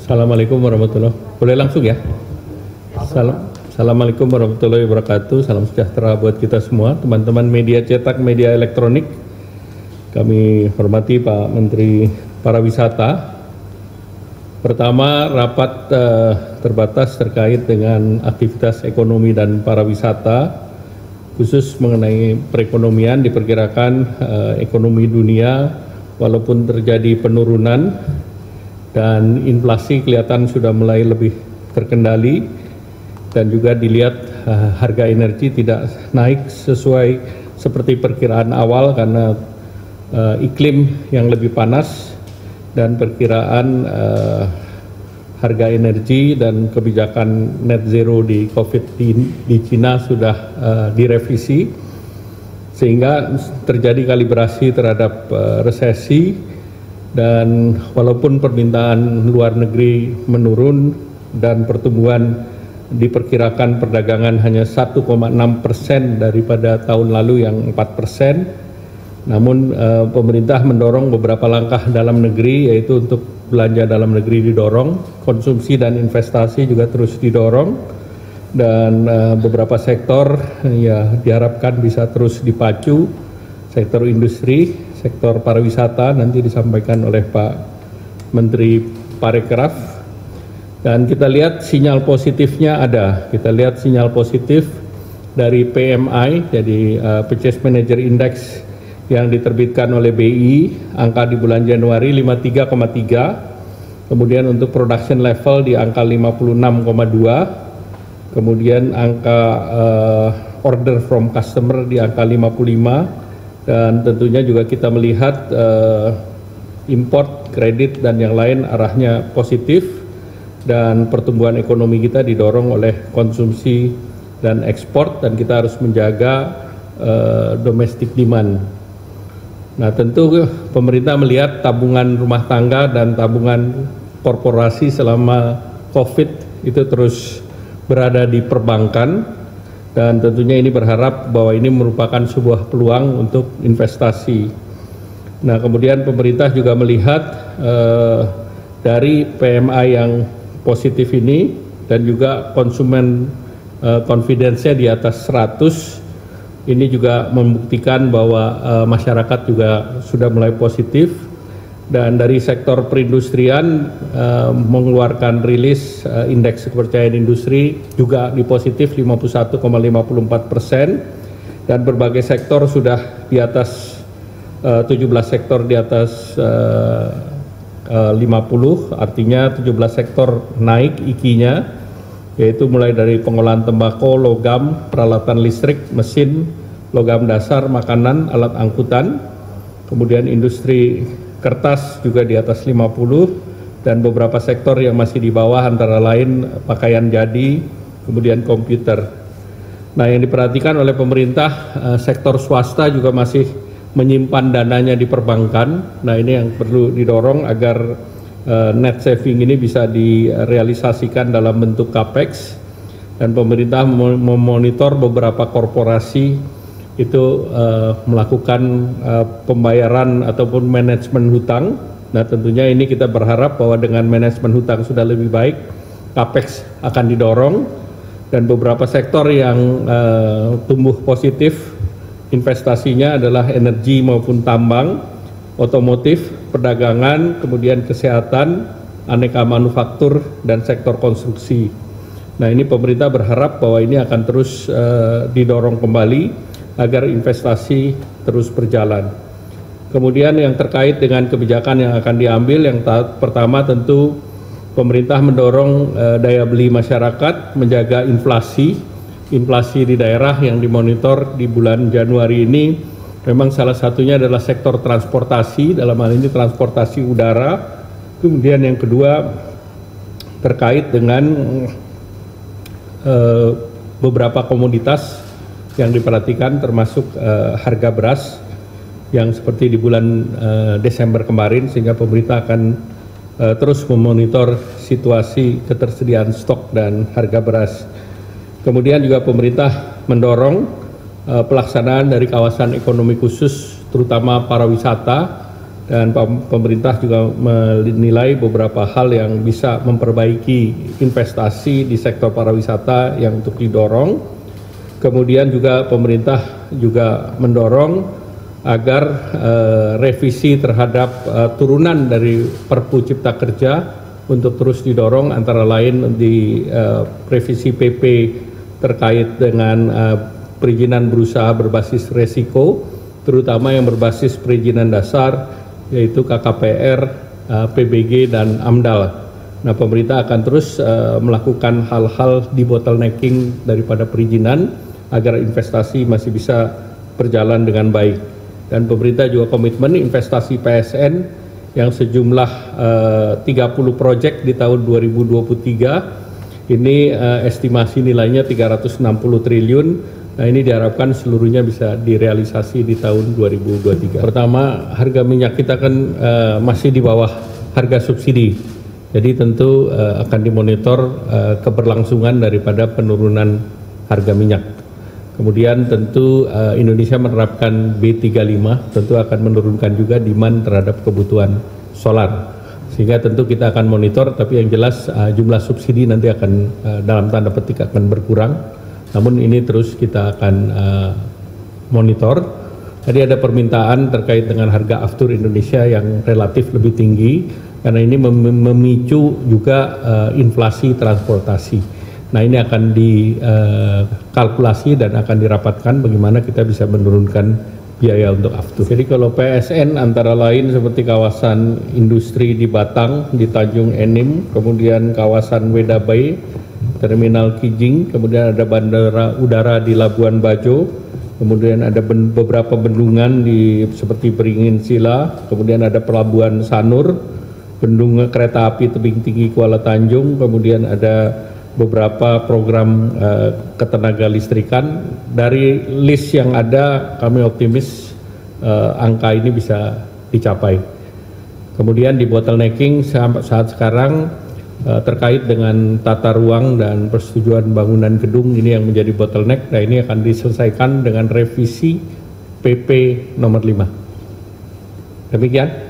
Assalamualaikum warahmatullahi wabarakatuh. Boleh langsung ya? Assalamualaikum warahmatullahi wabarakatuh. Salam sejahtera buat kita semua, teman-teman media cetak, media elektronik. Kami hormati Pak Menteri Pariwisata. Pertama, rapat terbatas terkait dengan aktivitas ekonomi dan pariwisata, khusus mengenai perekonomian. Diperkirakan ekonomi dunia walaupun terjadi penurunan dan inflasi kelihatan sudah mulai lebih terkendali, dan juga dilihat harga energi tidak naik sesuai seperti perkiraan awal karena iklim yang lebih panas dan perkiraan harga energi dan kebijakan net zero di COVID di Cina sudah direvisi, sehingga terjadi kalibrasi terhadap resesi. Dan walaupun permintaan luar negeri menurun dan pertumbuhan diperkirakan perdagangan hanya 1,6% daripada tahun lalu yang 4%, namun pemerintah mendorong beberapa langkah dalam negeri, yaitu untuk belanja dalam negeri didorong, konsumsi dan investasi juga terus didorong, dan beberapa sektor ya diharapkan bisa terus dipacu. Sektor industri, sektor pariwisata nanti disampaikan oleh Pak Menteri Parekraf. Dan kita lihat sinyal positifnya ada. Kita lihat sinyal positif dari PMI, jadi Purchase Manager Index yang diterbitkan oleh BI, angka di bulan Januari 53,3. Kemudian untuk production level di angka 56,2. Kemudian angka order from customer di angka 55. Dan tentunya juga kita melihat import, kredit, dan yang lain arahnya positif, dan pertumbuhan ekonomi kita didorong oleh konsumsi dan ekspor, dan kita harus menjaga domestic demand. Nah, tentu pemerintah melihat tabungan rumah tangga dan tabungan korporasi selama COVID itu terus berada di perbankan. Dan tentunya ini berharap bahwa ini merupakan sebuah peluang untuk investasi. Nah, kemudian pemerintah juga melihat dari PMI yang positif ini dan juga konsumen confidence-nya di atas 100, ini juga membuktikan bahwa masyarakat juga sudah mulai positif. Dan dari sektor perindustrian mengeluarkan rilis indeks kepercayaan industri juga di positif 51,54%, dan berbagai sektor sudah di atas 17 sektor di atas 50, artinya 17 sektor naik IKI-nya, yaitu mulai dari pengolahan tembakau, logam, peralatan listrik, mesin, logam dasar, makanan, alat angkutan, kemudian industri kertas juga di atas 50, dan beberapa sektor yang masih di bawah antara lain pakaian jadi, kemudian komputer. Nah, yang diperhatikan oleh pemerintah, sektor swasta juga masih menyimpan dananya di perbankan. Nah, ini yang perlu didorong agar net saving ini bisa direalisasikan dalam bentuk capex, dan pemerintah memonitor beberapa korporasi itu melakukan pembayaran ataupun manajemen hutang. Nah, tentunya ini kita berharap bahwa dengan manajemen hutang sudah lebih baik, capex akan didorong, dan beberapa sektor yang tumbuh positif investasinya adalah energi maupun tambang, otomotif, perdagangan, kemudian kesehatan, aneka manufaktur, dan sektor konstruksi. Nah, ini pemerintah berharap bahwa ini akan terus didorong kembali agar investasi terus berjalan. Kemudian yang terkait dengan kebijakan yang akan diambil, yang pertama tentu pemerintah mendorong daya beli masyarakat, menjaga inflasi di daerah yang dimonitor di bulan Januari ini. Memang salah satunya adalah sektor transportasi, dalam hal ini transportasi udara. Kemudian yang kedua terkait dengan beberapa komoditas yang diperhatikan, termasuk harga beras yang seperti di bulan Desember kemarin, sehingga pemerintah akan terus memonitor situasi ketersediaan stok dan harga beras. Kemudian juga pemerintah mendorong pelaksanaan dari kawasan ekonomi khusus, terutama pariwisata, dan pemerintah juga menilai beberapa hal yang bisa memperbaiki investasi di sektor pariwisata yang untuk didorong. Kemudian juga pemerintah juga mendorong agar revisi terhadap turunan dari Perpu Cipta Kerja untuk terus didorong, antara lain di revisi PP terkait dengan perizinan berusaha berbasis resiko, terutama yang berbasis perizinan dasar, yaitu KKPR, PBG, dan AMDAL. Nah, pemerintah akan terus melakukan hal-hal debottlenecking daripada perizinan agar investasi masih bisa berjalan dengan baik. Dan pemerintah juga komitmen investasi PSN yang sejumlah 30 proyek di tahun 2023, ini estimasi nilainya 360 triliun. Nah, ini diharapkan seluruhnya bisa direalisasi di tahun 2023. Pertama, harga minyak kita kan masih di bawah harga subsidi. Jadi tentu akan dimonitor keberlangsungan daripada penurunan harga minyak. Kemudian tentu Indonesia menerapkan B35, tentu akan menurunkan juga demand terhadap kebutuhan solar. Sehingga tentu kita akan monitor, tapi yang jelas jumlah subsidi nanti akan dalam tanda petik akan berkurang. Namun ini terus kita akan monitor. Tadi ada permintaan terkait dengan harga aftur Indonesia yang relatif lebih tinggi, karena ini memicu juga inflasi transportasi. Nah, ini akan dikalkulasi dan akan dirapatkan bagaimana kita bisa menurunkan biaya untuk aftur. Jadi kalau PSN antara lain seperti kawasan industri di Batang, di Tanjung Enim, kemudian kawasan Wedabai, Terminal Kijing, kemudian ada bandara udara di Labuan Bajo, kemudian ada beberapa bendungan seperti Beringin Sila, kemudian ada Pelabuhan Sanur, bendungan kereta api tebing tinggi Kuala Tanjung, kemudian ada beberapa program ketenaga listrikan. Dari list yang ada, kami optimis angka ini bisa dicapai. Kemudian di bottlenecking saat sekarang terkait dengan tata ruang dan persetujuan bangunan gedung, ini yang menjadi bottleneck. Nah, ini akan diselesaikan dengan revisi PP nomor 5. Demikian.